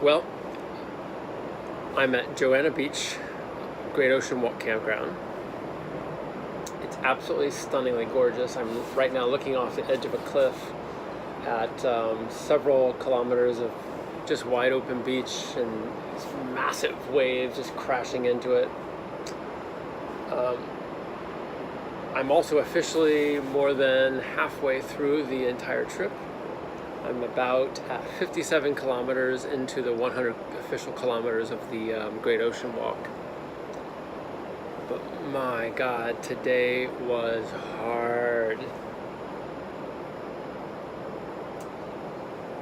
Well, I'm at Joanna Beach, Great Ocean Walk Campground. It's absolutely stunningly gorgeous. I'm right now looking off the edge of a cliff at several kilometers of just wide open beach and massive waves just crashing into it. I'm also officially more than halfway through the entire trip. I'm about 57 kilometers into the 100 official kilometers of the Great Ocean Walk. But my God, today was hard.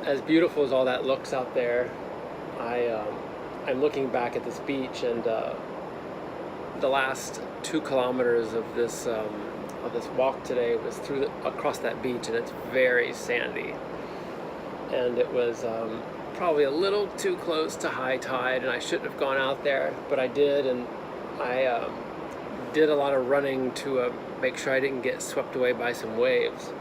As beautiful as all that looks out there, I'm looking back at this beach, and the last 2 kilometers of this walk today was across that beach, and it's very sandy. And it was probably a little too close to high tide, and I shouldn't have gone out there, but I did, and I did a lot of running to make sure I didn't get swept away by some waves.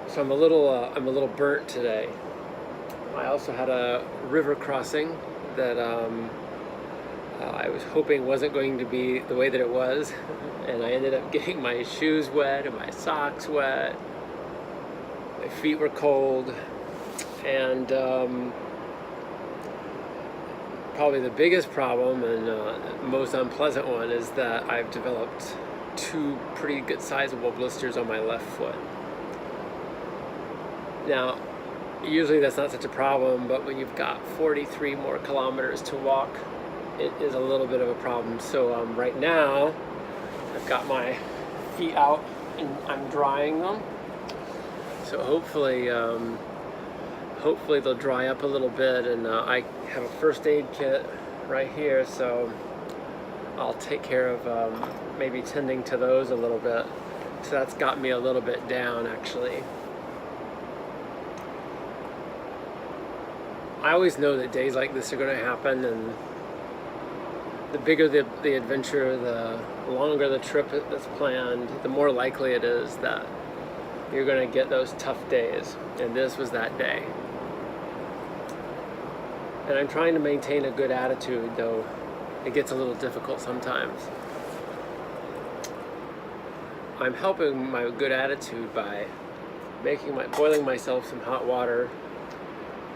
So I'm a little burnt today. I also had a river crossing that I was hoping wasn't going to be the way that it was, and I ended up getting my shoes wet and my socks wet. My feet were cold, and probably the biggest problem and most unpleasant one is that I've developed 2 pretty good sizable blisters on my left foot. Now, usually that's not such a problem, but when you've got 43 more kilometers to walk, it is a little bit of a problem. So right now, I've got my feet out and I'm drying them. So hopefully they'll dry up a little bit, and I have a first aid kit right here, so I'll take care of maybe tending to those a little bit. So that's got me a little bit down, actually. I always know that days like this are going to happen, and the bigger the adventure, the longer the trip that's planned, the more likely it is that you're going to get those tough days, and this was that day. And I'm trying to maintain a good attitude, though it gets a little difficult sometimes. I'm helping my good attitude by boiling myself some hot water,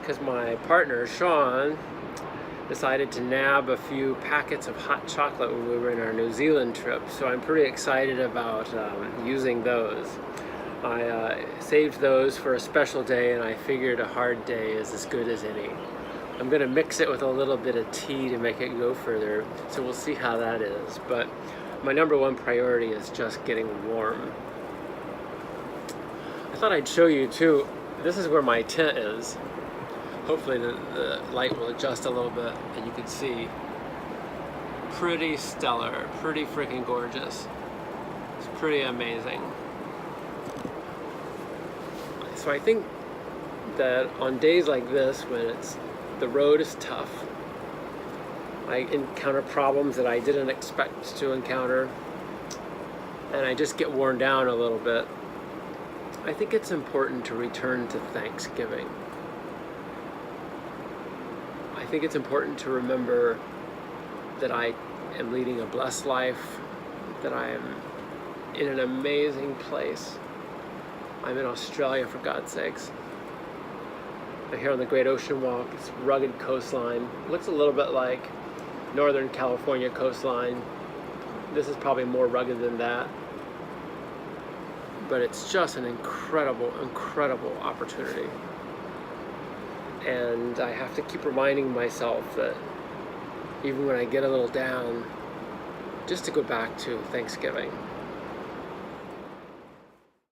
because my partner, Sean, decided to nab a few packets of hot chocolate when we were in our New Zealand trip. So I'm pretty excited about using those. I saved those for a special day, and I figured a hard day is as good as any. I'm going to mix it with a little bit of tea to make it go further, so we'll see how that is. But my number one priority is just getting warm. I thought I'd show you too, this is where my tent is. Hopefully the light will adjust a little bit and you can see. Pretty stellar, pretty freaking gorgeous. It's pretty amazing. So I think that on days like this, when the road is tough, I encounter problems that I didn't expect to encounter, and I just get worn down a little bit, I think it's important to return to Thanksgiving. I think it's important to remember that I am leading a blessed life, that I am in an amazing place. I'm in Australia, for God's sakes. I'm here on the Great Ocean Walk. It's rugged coastline. It looks a little bit like Northern California coastline. This is probably more rugged than that. But it's just an incredible, incredible opportunity. And I have to keep reminding myself that even when I get a little down, just to go back to Thanksgiving.